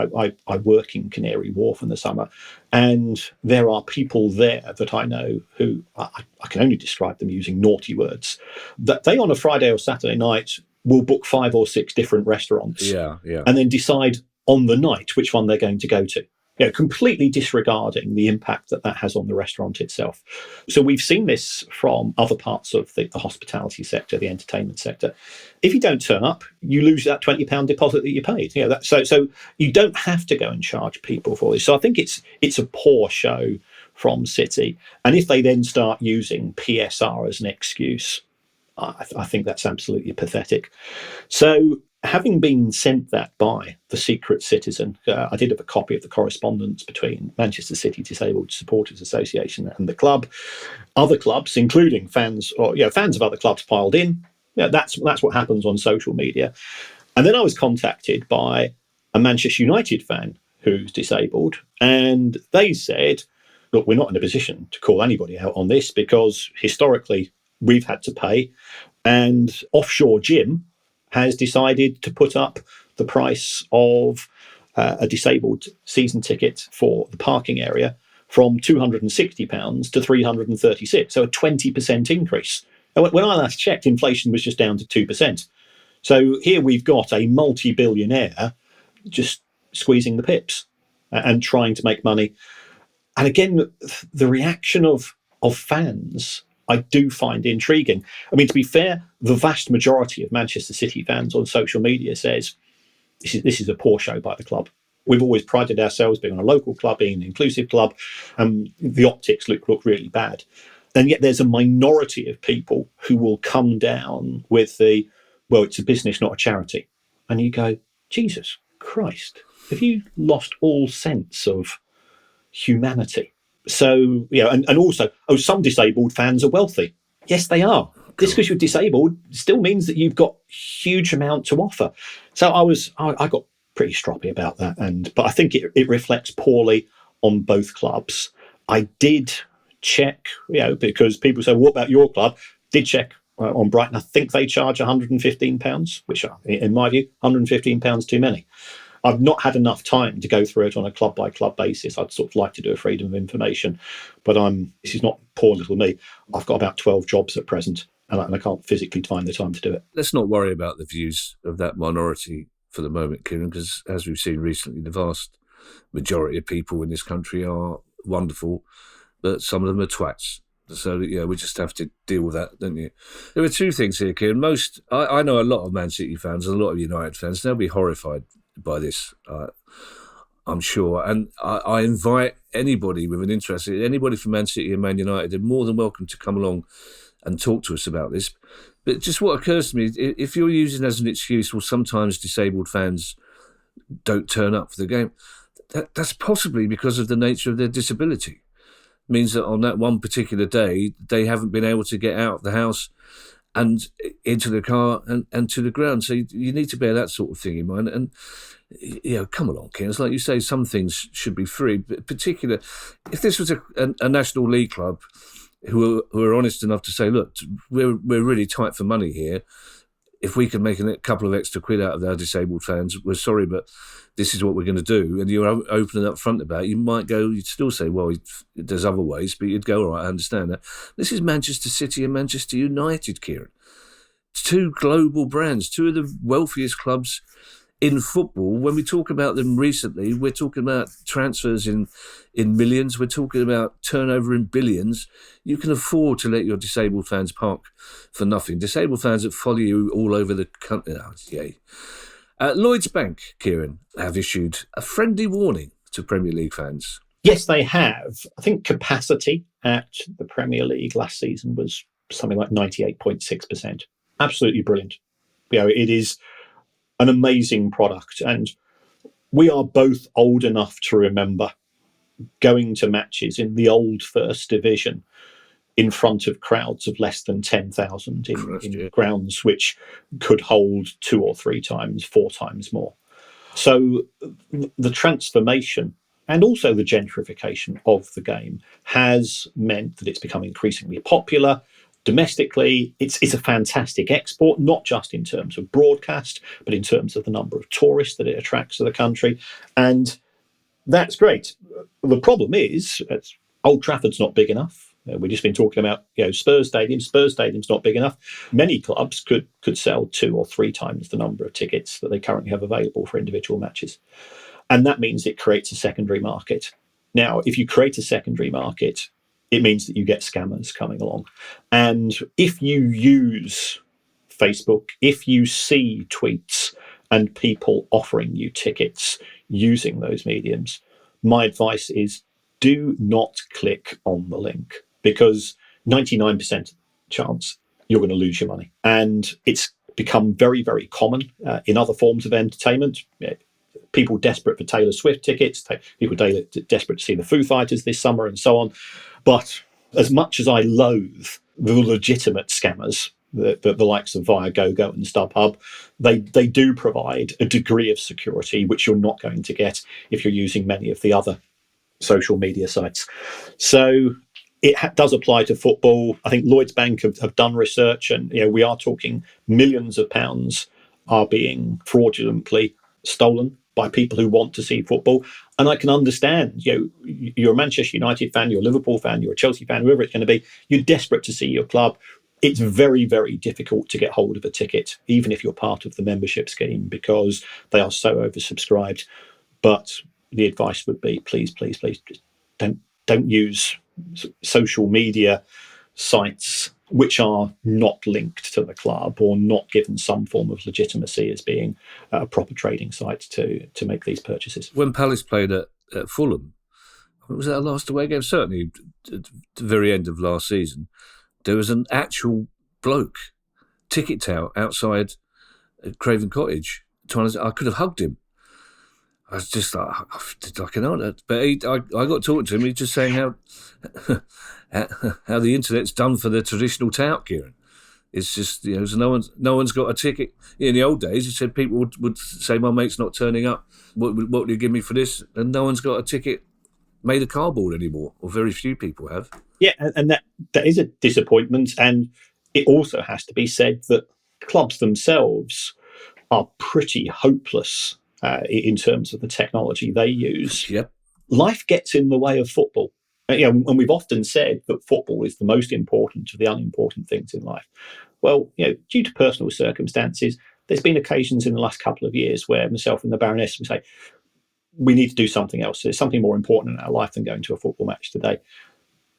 I work in Canary Wharf in the summer, and there are people there that I know who I can only describe them using naughty words, that they on a Friday or Saturday night will book 5 or 6 different restaurants, and then decide on the night which one they're going to go to. Completely disregarding the impact that has on the restaurant itself. So we've seen this from other parts of the hospitality sector, the entertainment sector. If you don't turn up, you lose that £20 deposit that you paid. So you don't have to go and charge people for this. So I think it's a poor show from City. And if they then start using PSR as an excuse, I think that's absolutely pathetic. So having been sent that by the secret citizen, I did have a copy of the correspondence between Manchester City Disabled Supporters Association and the club. Other clubs, including fans of other clubs, piled in. That's what happens on social media. And then I was contacted by a Manchester United fan who's disabled, and they said, look, we're not in a position to call anybody out on this because historically we've had to pay, and Offshore Gym has decided to put up the price of a disabled season ticket for the parking area from £260 to £336, so a 20% increase. And when I last checked, inflation was just down to 2%. So here we've got a multi-billionaire just squeezing the pips and trying to make money. And again, the reaction of fans I do find intriguing. I mean, to be fair, the vast majority of Manchester City fans on social media says this is a poor show by the club. We've always prided ourselves being a local club, being an inclusive club, and the optics look really bad. And yet there's a minority of people who will come down with well, it's a business, not a charity. And you go, Jesus Christ, have you lost all sense of humanity? So, and also, some disabled fans are wealthy. Yes, they are. Just because you're disabled still means that you've got huge amount to offer. So I got pretty stroppy about that, but I think it reflects poorly on both clubs. I did check, because people say, what about your club? Did check on Brighton. I think they charge £115, which in my view, £115 too many. I've not had enough time to go through it on a club-by-club basis. I'd sort of like to do a freedom of information, but this is not poor little me. I've got about 12 jobs at present, and I can't physically find the time to do it. Let's not worry about the views of that minority for the moment, Kieran, because as we've seen recently, the vast majority of people in this country are wonderful, but some of them are twats. So, we just have to deal with that, don't you? There are two things here, Kieran. I know a lot of Man City fans and a lot of United fans. They'll be horrified by this, I'm sure. And I invite anybody with an interest, anybody from Man City and Man United, they're more than welcome to come along and talk to us about this. But just what occurs to me, if you're using as an excuse, well, sometimes disabled fans don't turn up for the game, that's possibly because of the nature of their disability. It means that on that one particular day, they haven't been able to get out of the house and into the car and to the ground. So you need to bear that sort of thing in mind. And, come along, Ken. It's like you say, some things should be free. But particular, if this was a National League club who are honest enough to say, look, we're really tight for money here. If we can make a couple of extra quid out of our disabled fans, we're sorry, but this is what we're going to do. And you're open and upfront about it. You'd still say, well, there's other ways, but you'd go, all right, I understand that. This is Manchester City and Manchester United, Kieran. Two global brands, two of the wealthiest clubs in football. When we talk about them recently, we're talking about transfers in millions. We're talking about turnover in billions. You can afford to let your disabled fans park for nothing. Disabled fans that follow you all over the country. Oh, yay. Lloyds Bank, Kieran, have issued a friendly warning to Premier League fans. Yes, they have. I think capacity at the Premier League last season was something like 98.6%. Absolutely brilliant. It is an amazing product. And we are both old enough to remember going to matches in the old First Division in front of crowds of less than 10,000 in grounds which could hold 2 or 3 times, 4 times more. So the transformation and also the gentrification of the game has meant that it's become increasingly popular. domestically, it's a fantastic export, not just in terms of broadcast, but in terms of the number of tourists that it attracts to the country. And that's great. The problem is, Old Trafford's not big enough. We've just been talking about Spurs Stadium. Spurs Stadium's not big enough. Many clubs could sell 2 or 3 times the number of tickets that they currently have available for individual matches. And that means it creates a secondary market. Now, if you create a secondary market, it means that you get scammers coming along. And if you use Facebook, if you see tweets and people offering you tickets using those mediums, my advice is do not click on the link, because 99% chance you're going to lose your money. And it's become very, very common in other forms of entertainment. People desperate for Taylor Swift tickets, people desperate to see the Foo Fighters this summer and so on. But as much as I loathe the legitimate scammers, the likes of Viagogo and StubHub, they do provide a degree of security which you're not going to get if you're using many of the other social media sites. So it does apply to football. I think Lloyds Bank have done research, and we are talking millions of pounds are being fraudulently stolen by people who want to see football. And I can understand, you're a Manchester United fan, you're a Liverpool fan, you're a Chelsea fan, whoever it's going to be, you're desperate to see your club. It's very, very difficult to get hold of a ticket, even if you're part of the membership scheme, because they are so oversubscribed. But the advice would be, please, please, please, don't use social media sites which are not linked to the club or not given some form of legitimacy as being a proper trading site to make these purchases. When Palace played at Fulham, was that our last away game? Certainly at the very end of last season, there was an actual bloke, ticket tout, outside Craven Cottage. I could have hugged him. I was just like, I can own it. But I got talking to him. He's just saying how the internet's done for the traditional tout, Kieran. It's just, so no one's got a ticket. In the old days, he said people would say, my mate's not turning up. What will you give me for this? And no one's got a ticket made of cardboard anymore, or very few people have. Yeah, and that is a disappointment. And it also has to be said that clubs themselves are pretty hopeless in terms of the technology they use. Yep. Life gets in the way of football. And we've often said that football is the most important of the unimportant things in life. Well, due to personal circumstances, there's been occasions in the last couple of years where myself and the Baroness would say, we need to do something else. There's something more important in our life than going to a football match today.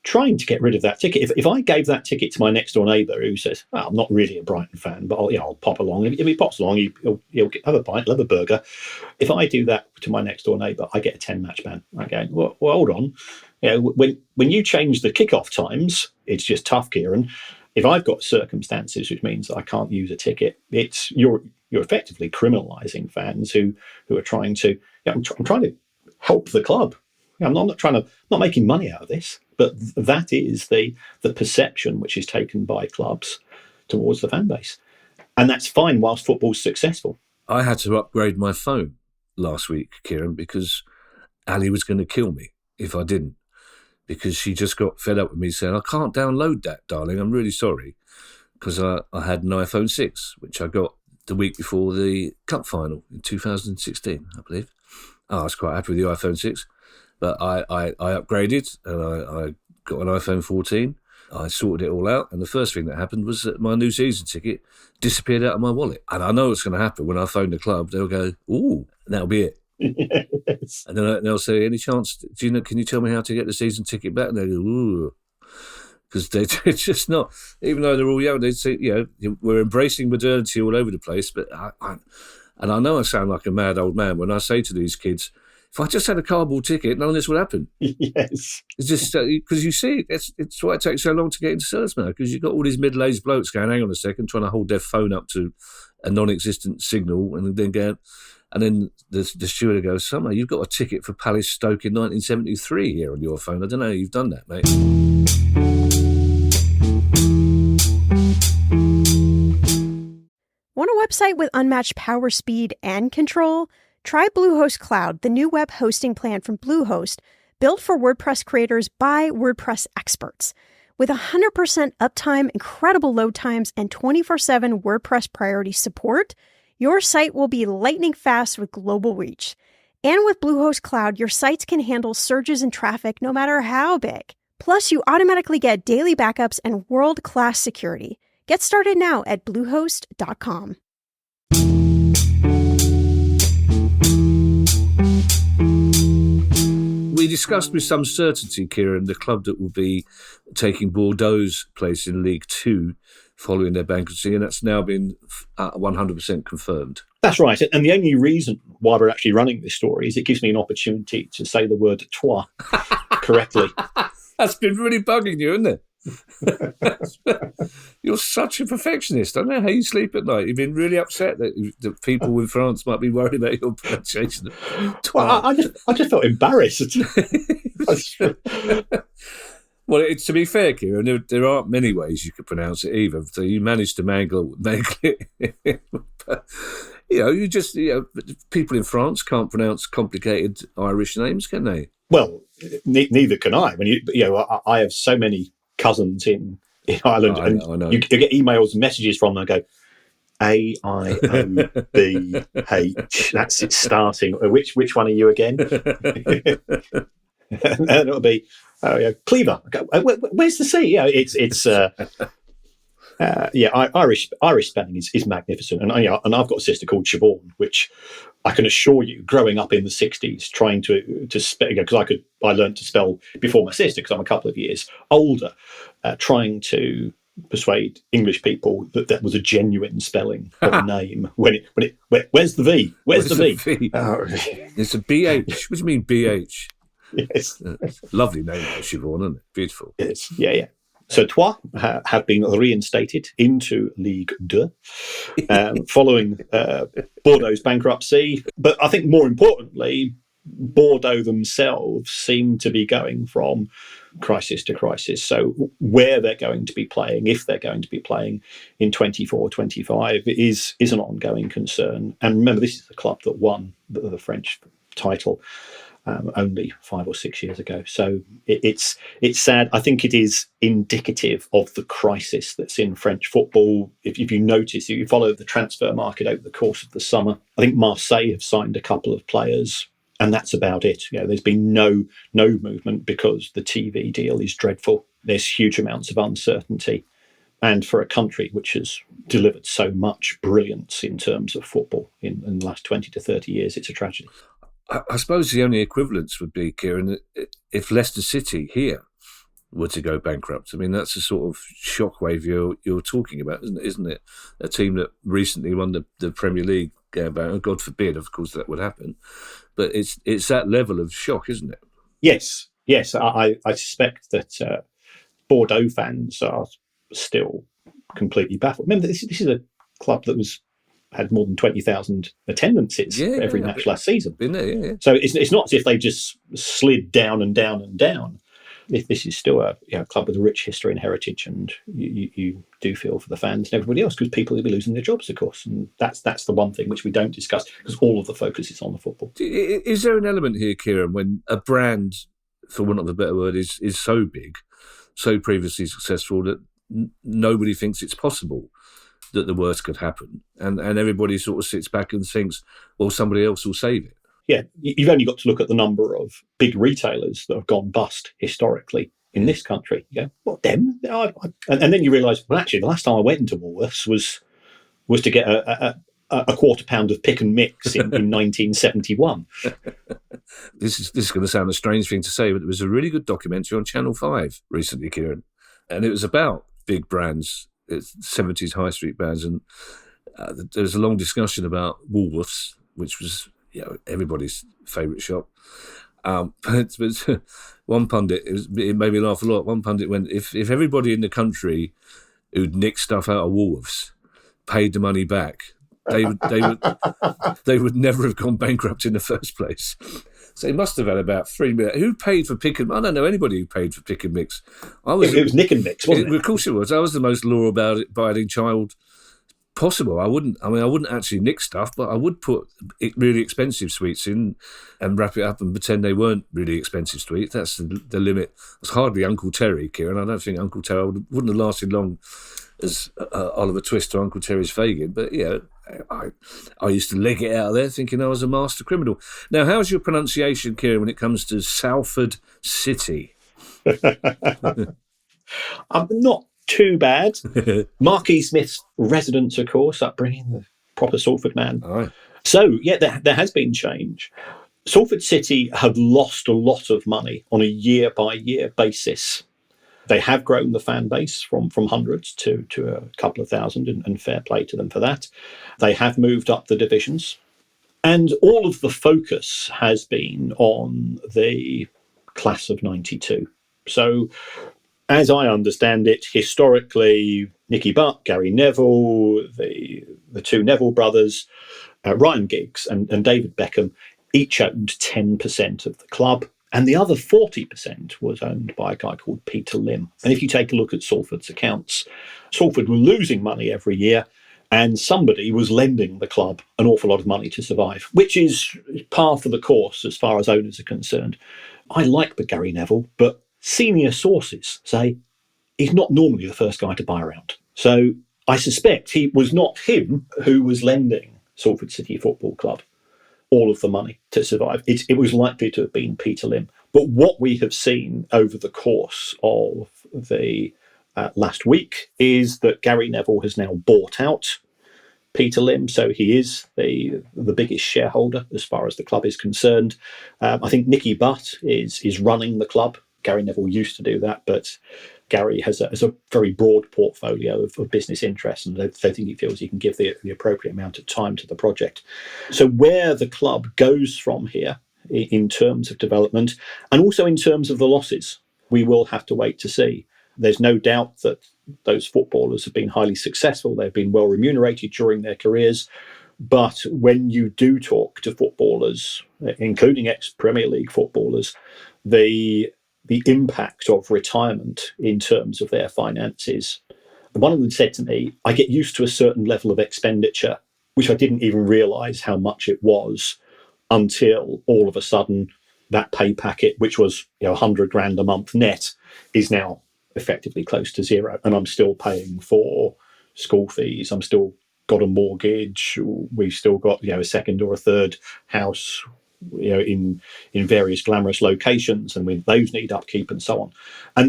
Trying to get rid of that ticket. If I gave that ticket to my next door neighbour who says, I'm not really a Brighton fan, but I'll pop along. If he pops along, he'll have a pint, have a burger. If I do that to my next door neighbour, I get a 10-match ban. I go, well, hold on. When you change the kickoff times, it's just tough, Kieran. If I've got circumstances which means that I can't use a ticket, you're effectively criminalising fans who are trying to. I'm trying to help the club. I'm not making money out of this, but that is the perception which is taken by clubs towards the fan base, and that's fine whilst football's successful. I had to upgrade my phone last week, Kieran, because Ali was going to kill me if I didn't, because she just got fed up with me saying, I can't download that, darling, I'm really sorry, because I had an iPhone 6, which I got the week before the Cup final in 2016, I believe. I was quite happy with the iPhone 6. But I upgraded and I got an iPhone 14. I sorted it all out. And the first thing that happened was that my new season ticket disappeared out of my wallet. And I know what's going to happen when I phone the club. They'll go, ooh, that'll be it. Yes. And then they'll say, any chance, can you tell me how to get the season ticket back? And they go, ooh. Because they're just not, even though they're all young, they say, we're embracing modernity all over the place. But I know I sound like a mad old man when I say to these kids, if I just had a cardboard ticket, none of this would happen. Yes. It's just because you see, it's why it takes so long to get into service now, because you've got all these middle-aged blokes going, hang on a second, trying to hold their phone up to a non-existent signal and then go, and then the steward goes, Summer, you've got a ticket for Palace Stoke in 1973 here on your phone. I don't know how you've done that, mate. Want a website with unmatched power, speed, and control? Try Bluehost Cloud, the new web hosting plan from Bluehost, built for WordPress creators by WordPress experts. With 100% uptime, incredible load times, and 24/7 WordPress priority support, your site will be lightning fast with global reach. And with Bluehost Cloud, your sites can handle surges in traffic no matter how big. Plus, you automatically get daily backups and world-class security. Get started now at Bluehost.com. We discussed with some certainty, Kieran, the club that will be taking Bordeaux's place in League Two following their bankruptcy, and that's now been 100% confirmed. That's right. And the only reason why we're actually running this story is it gives me an opportunity to say the word toi correctly. That's been really bugging you, isn't it? You're such a perfectionist. I don't know how you sleep at night. You've been really upset that people in France might be worried about your pronunciation. Well, I just felt embarrassed. Well, to be fair, Kieran, there aren't many ways you could pronounce it either. So you managed to mangle it. But, people in France can't pronounce complicated Irish names, can they? Well, neither can I. I have so many cousins in Ireland, I know. You get emails and messages from them and go, AIOBH. That's it starting. Which one are you again? And it'll be Cleaver. Where's the C? Irish spelling is magnificent, and I've got a sister called Siobhan, which I can assure you, growing up in the '60s, trying to spell, because I learned to spell before my sister because I'm a couple of years older, trying to persuade English people that was a genuine spelling of a name. Where's the V? Where's the V? It's a BH. What do you mean BH? Yes. Lovely name, Siobhan, isn't it? Beautiful. Yes. Yeah. So Troyes have been reinstated into Ligue 2 following Bordeaux's bankruptcy. But I think more importantly, Bordeaux themselves seem to be going from crisis to crisis. So where they're going to be playing, if they're going to be playing in 24-25 is an ongoing concern. And remember, this is the club that won the French title only 5 or 6 years ago. So it's sad. I think it is indicative of the crisis that's in French football. If you notice, if you follow the transfer market over the course of the summer, I think Marseille have signed a couple of players, and that's about it. There's been no movement because the TV deal is dreadful. There's huge amounts of uncertainty. And for a country which has delivered so much brilliance in terms of football in the last 20 to 30 years, it's a tragedy. I suppose the only equivalence would be, Kieran, if Leicester City here were to go bankrupt. I mean, that's the sort of shockwave you're talking about, isn't it? A team that recently won the Premier League, God forbid, of course, that would happen. But it's that level of shock, isn't it? Yes. I suspect that Bordeaux fans are still completely baffled. Remember, this is a club that had more than 20,000 attendances for every match last season. Been there, yeah. So it's not as if they just slid down and down and down. This is still a club with a rich history and heritage, and you do feel for the fans and everybody else, because people will be losing their jobs, of course. And that's the one thing which we don't discuss, because all of the focus is on the football. Is there an element here, Kieran, when a brand, for want of a better word, is so big, so previously successful, that nobody thinks it's possible that the worst could happen, and everybody sort of sits back and thinks, well, somebody else will save it? Yeah, you've only got to look at the number of big retailers that have gone bust historically in this country. You go, what, them? And then you realise, well, actually, the last time I went into Woolworths was to get a quarter pound of pick and mix in 1971. This is going to sound a strange thing to say, but there was a really good documentary on Channel 5 recently, Kieran, and it was about big brands. It's 70s high street brands, and there was a long discussion about Woolworths, which was everybody's favourite shop. But one pundit, it made me laugh a lot. One pundit went, if everybody in the country who'd nicked stuff out of Woolworths paid the money back, they would never have gone bankrupt in the first place. So he must have had about 3 million. Who paid for pick and mix? I don't know anybody who paid for pick and mix. It was Nick and Mix, wasn't it? Of course it was. I was the most law-abiding child possible. I wouldn't actually nick stuff, but I would put really expensive sweets in and wrap it up and pretend they weren't really expensive sweets. That's the limit. It's hardly Uncle Terry, Kieran. I don't think Uncle Terry wouldn't have lasted long as Oliver Twist or Uncle Terry's Fagin. But yeah, I used to leg it out of there thinking I was a master criminal. Now, how's your pronunciation, Kieran, when it comes to Salford City? I'm not too bad. Marquis Smith's residence, of course, upbringing, the proper Salford man. All right. So, yeah, there has been change. Salford City have lost a lot of money on a year-by-year basis. They have grown the fan base from hundreds to a couple of thousand, and fair play to them for that. They have moved up the divisions. And all of the focus has been on the class of 92. So, as I understand it, historically, Nicky Butt, Gary Neville, the two Neville brothers, Ryan Giggs and David Beckham each owned 10% of the club, and the other 40% was owned by a guy called Peter Lim. And if you take a look at Salford's accounts, Salford were losing money every year, and somebody was lending the club an awful lot of money to survive, which is par for the course as far as owners are concerned. I like Gary Neville, but senior sources say he's not normally the first guy to buy around. So I suspect he was not him who was lending Salford City Football Club all of the money to survive. It was likely to have been Peter Lim. But what we have seen over the course of the last week is that Gary Neville has now bought out Peter Lim, so he is the biggest shareholder as far as the club is concerned. I think Nicky Butt is running the club. Gary Neville used to do that, but Gary has a very broad portfolio of business interests, and I think he feels he can give the appropriate amount of time to the project. So where the club goes from here in terms of development, and also in terms of the losses, we will have to wait to see. There's no doubt that those footballers have been highly successful. They've been well remunerated during their careers. But when you do talk to footballers, including ex-Premier League footballers, the impact of retirement in terms of their finances. One of them said to me, I get used to a certain level of expenditure, which I didn't even realise how much it was until all of a sudden that pay packet, which was 100 grand a month net, is now effectively close to zero. And I'm still paying for school fees. I'm still got a mortgage. We've still got a second or a third house in various glamorous locations, and those need upkeep and so on.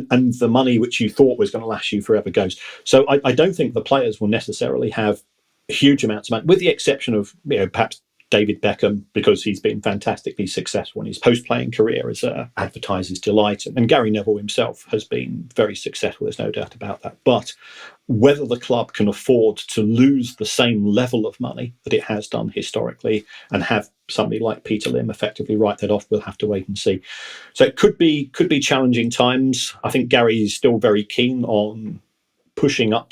And the money which you thought was going to last you forever goes. So I don't think the players will necessarily have huge amounts of money, with the exception of perhaps David Beckham, because he's been fantastically successful in his post-playing career as an advertiser's delight. And Gary Neville himself has been very successful, there's no doubt about that. But whether the club can afford to lose the same level of money that it has done historically and have somebody like Peter Lim effectively write that off, we'll have to wait and see. So it could be challenging times. I think Gary is still very keen on pushing up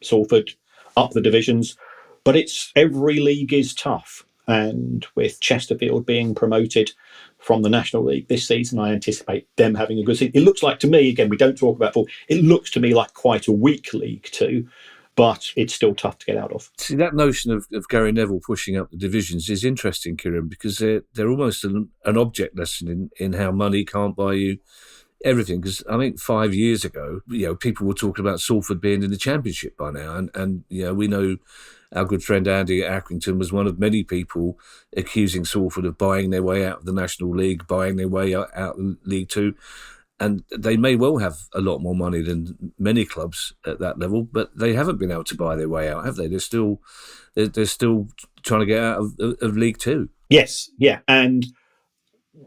Salford, up the divisions, but every league is tough. And with Chesterfield being promoted from the National League this season, I anticipate them having a good season. It looks like to me, again, we don't talk about football, it looks to me like quite a weak League Two, but it's still tough to get out of. See, that notion of Gary Neville pushing up the divisions is interesting, Kieran, because they're almost an object lesson in how money can't buy you everything. Because I think 5 years ago, people were talking about Salford being in the Championship by now, and we know our good friend Andy at Accrington was one of many people accusing Salford of buying their way out of the National League, buying their way out of League Two. And they may well have a lot more money than many clubs at that level, but they haven't been able to buy their way out, have they? They're still trying to get out of League Two. Yes, yeah. And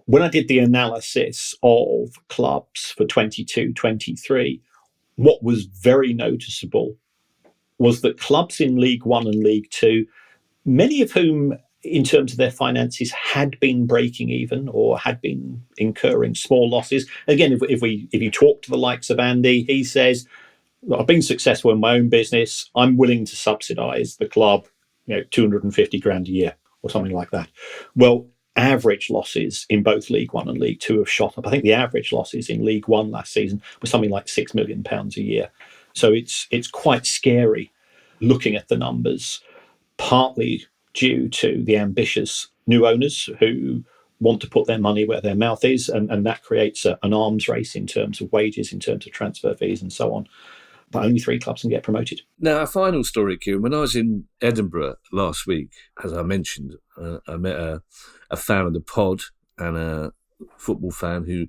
when I did the analysis of clubs for 22-23, what was very noticeable was that clubs in League One and League Two, many of whom, in terms of their finances, had been breaking even or had been incurring small losses. Again, if you talk to the likes of Andy, he says, I've been successful in my own business. I'm willing to subsidise the club, 250 grand a year or something like that. Well, average losses in both League One and League Two have shot up. I think the average losses in League One last season was something like £6 million a year. So it's quite scary. looking at the numbers, partly due to the ambitious new owners who want to put their money where their mouth is, and that creates an arms race in terms of wages, in terms of transfer fees and so on. But only 3 clubs can get promoted. Now, a final story, Kieran. When I was in Edinburgh last week, as I mentioned, I met a fan of the pod and a football fan who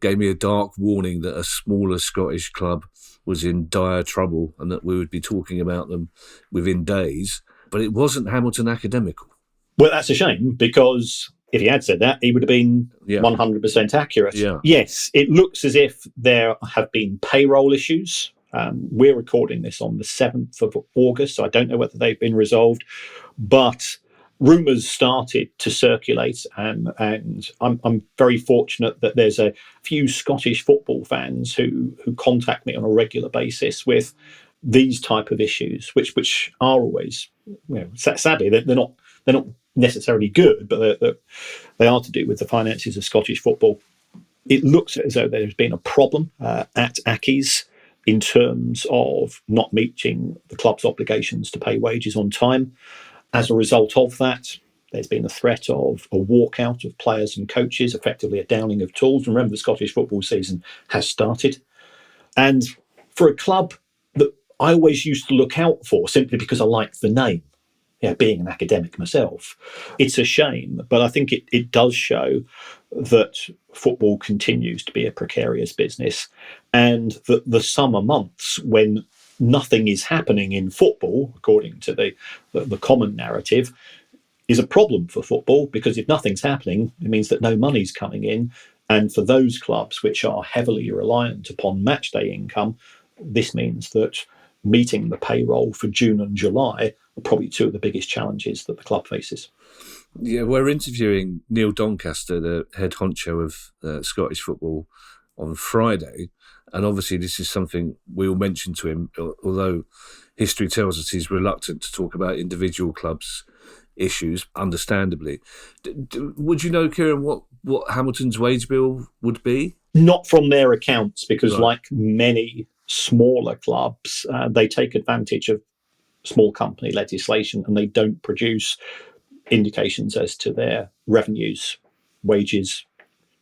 gave me a dark warning that a smaller Scottish club was in dire trouble and that we would be talking about them within days. But it wasn't Hamilton Academical. Well, that's a shame, because if he had said that, he would have been 100% accurate. Yeah. Yes, it looks as if there have been payroll issues. We're recording this on the 7th of August, so I don't know whether they've been resolved. But rumours started to circulate, and I'm very fortunate that there's a few Scottish football fans who contact me on a regular basis with these type of issues, which are always, sadly, they're not necessarily good, but they are to do with the finances of Scottish football. It looks as though there's been a problem at Accies in terms of not meeting the club's obligations to pay wages on time. As a result of that, there's been a threat of a walkout of players and coaches, effectively a downing of tools. Remember, the Scottish football season has started. And for a club that I always used to look out for, simply because I liked the name, being an academic myself, it's a shame. But I think it does show that football continues to be a precarious business, and that the summer months, when nothing is happening in football, according to the common narrative, is a problem for football, because if nothing's happening, it means that no money's coming in. And for those clubs which are heavily reliant upon match day income, this means that meeting the payroll for June and July are probably 2 of the biggest challenges that the club faces. Yeah, we're interviewing Neil Doncaster, the head honcho of Scottish football, on Friday. And obviously this is something we'll mention to him, although history tells us he's reluctant to talk about individual clubs' issues, understandably. Would you know, Kieran, what Hamilton's wage bill would be? Not from their accounts, because like many smaller clubs, they take advantage of small company legislation, and they don't produce indications as to their revenues, wages,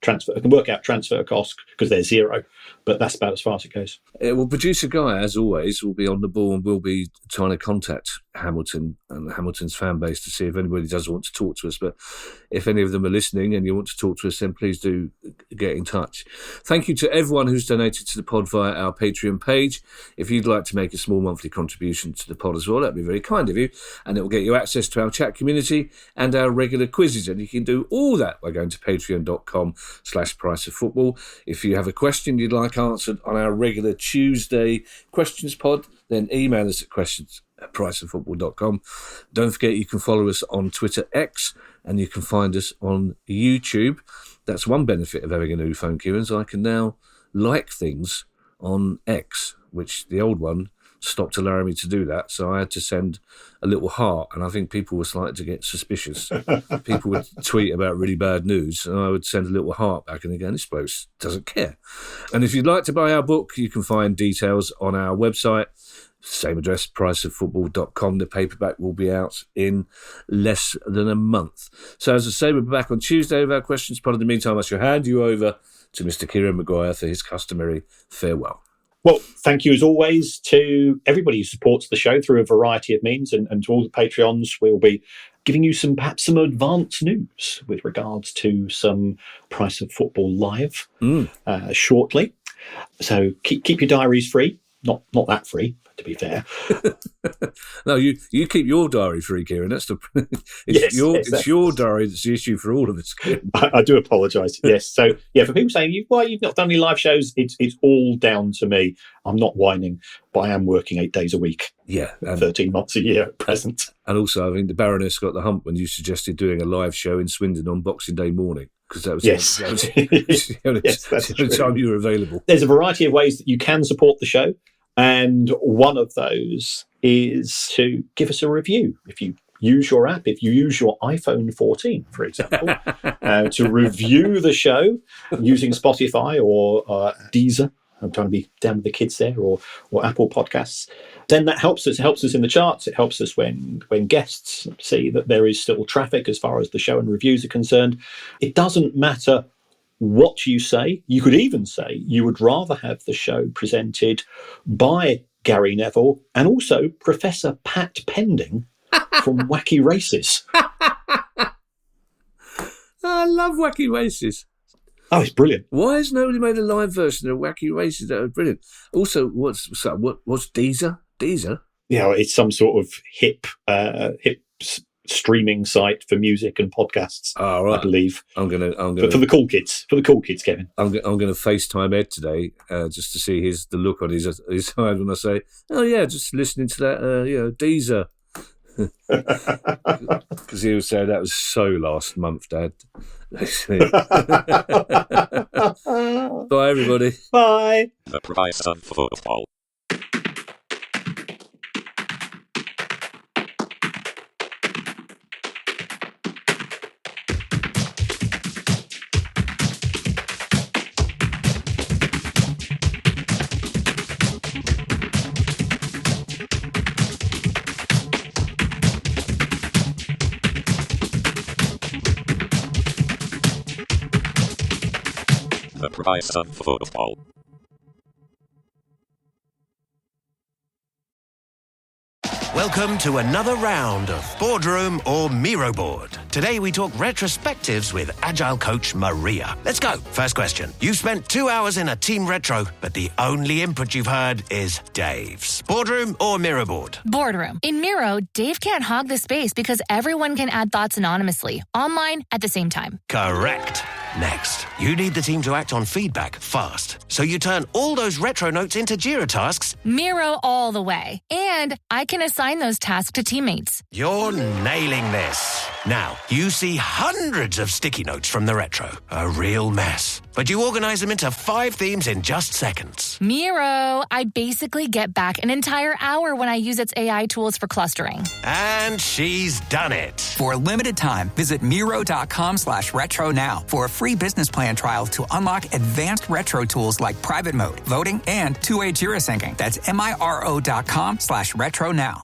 transfer. I can work out transfer costs because they're 0, but that's about as far as it goes. Well, producer Guy, as always, will be on the ball and will be trying to contact Hamilton and Hamilton's fan base to see if anybody does want to talk to us. But if any of them are listening and you want to talk to us, then please do get in touch. Thank you to everyone who's donated to the pod via our Patreon page. If you'd like to make a small monthly contribution to the pod as well, that'd be very kind of you. And it will get you access to our chat community and our regular quizzes. And you can do all that by going to patreon.com/priceoffootball. If you have a question you'd like answered on our regular Tuesday questions pod, then email us at questions@priceoffootball.com. Don't forget you can follow us on Twitter X, and you can find us on YouTube. That's one benefit of having a new phone, Kieran, so I can now like things on X, which the old one stopped allowing me to do that. So I had to send a little heart, and I think people were starting to get suspicious. People would tweet about really bad news, and I would send a little heart back, and again, this bloke doesn't care. And if you'd like to buy our book, you can find details on our website. Same address, priceoffootball.com. The paperback will be out in less than a month. So as I say, we'll be back on Tuesday with our questions pod. In the meantime, I shall hand you over to Mr. Kieran Maguire for his customary farewell. Well, thank you as always to everybody who supports the show through a variety of means, and to all the Patreons. We'll be giving you perhaps some advance news with regards to some Price of Football live shortly. So keep your diaries free. Not that free, to be fair. No, you keep your diary free, Kieran. That's it's your diary that's the issue for all of us. I do apologise. Yes. So for people saying you've not done any live shows, it's all down to me. I'm not whining, but I am working 8 days a week. Yeah, 13 months a year at present. And also, I think the Baroness got the hump when you suggested doing a live show in Swindon on Boxing Day morning, because that was the only time you were available. There's a variety of ways that you can support the show, and one of those is to give us a review. If you use your app, if you use your iPhone 14, for example, to review the show using Spotify or Deezer, I'm trying to be down with the kids there, or Apple Podcasts, then that helps us. It helps us in the charts. It helps us when guests see that there is still traffic as far as the show and reviews are concerned. It doesn't matter what you say. You could even say you would rather have the show presented by Gary Neville and also Professor Pat Pending from Wacky Races. I love Wacky Races. Oh, it's brilliant. Why has nobody made a live version of Wacky Races? That was brilliant. Also, what's Deezer? Deezer? Yeah, it's some sort of hip streaming site for music and podcasts. Oh, right. I believe. I'm gonna for the cool kids. For the cool kids, Kevin. I'm gonna FaceTime Ed today just to see the look on his eyes when I say, "Oh yeah, just listening to that, Deezer." Because he was saying that was so last month, Dad. Bye, everybody. Bye. The price of football. The price of football. Welcome to another round of Boardroom or Miro Board. Today we talk retrospectives with Agile coach Maria. Let's go. First question. You spent 2 hours in a team retro, but the only input you've heard is Dave's. Boardroom or Miro Board? Boardroom. In Miro, Dave can't hog the space because everyone can add thoughts anonymously, online at the same time. Correct. Next, you need the team to act on feedback fast. So you turn all those retro notes into Jira tasks. Miro all the way. And I can assign those tasks to teammates. You're nailing this. Now, you see hundreds of sticky notes from the retro. A real mess. But you organize them into 5 themes in just seconds. Miro, I basically get back an entire hour when I use its AI tools for clustering. And she's done it. For a limited time, visit Miro.com/retro now for a free business plan trial to unlock advanced retro tools like private mode, voting, and two-way Jira syncing. That's Miro.com/retro now.